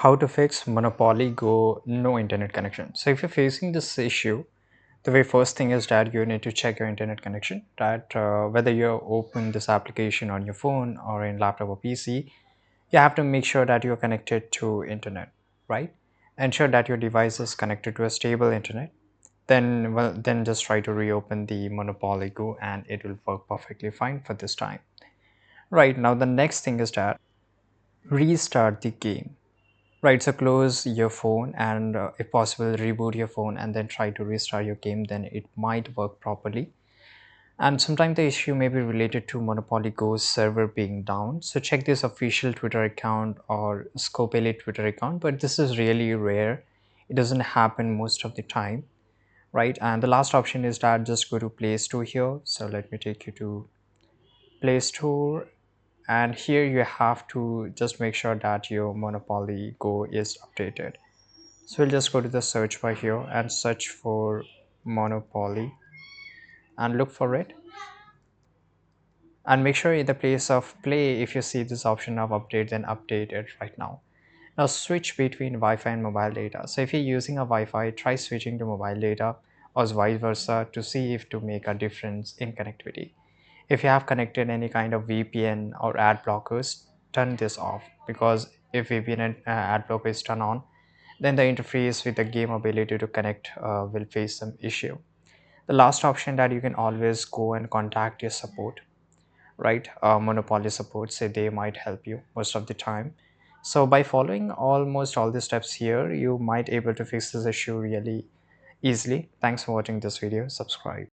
How to fix Monopoly Go no internet connection. So if you're facing this issue, the very first thing is that you need to check your internet connection, that whether you open this application on your phone or in laptop or PC, you have to make sure that you're connected to internet, right? Ensure that your device is connected to a stable internet. Then just try to reopen the Monopoly Go and it will work perfectly fine for this time. Right now, the next thing is that restart the game. Right, so close your phone and if possible reboot your phone and then try to restart your game, then it might work properly. And sometimes the issue may be related to Monopoly Go's server being down. So check this official Twitter account or Scopely Twitter account, but this is really rare. It doesn't happen most of the time, right? And the last option is that just go to Play Store here. So let me take you to Play Store, and here you have to just make sure that your Monopoly Go is updated. So we'll just go to the search bar here and search for Monopoly and look for it. And make sure in the place of play, if you see this option of update, then update it right now. Now switch between Wi-Fi and mobile data. So if you're using a Wi-Fi, try switching to mobile data or vice versa to see if to make a difference in connectivity. If you have connected any kind of VPN or ad blockers, turn this off, because if VPN and ad blocker is turned on, then the interface with the game ability to connect will face some issue. The last option that you can always go and contact your support, right? Monopoly support, say they might help you most of the time. So by following almost all the steps here, you might able to fix this issue really easily. Thanks for watching this video. Subscribe.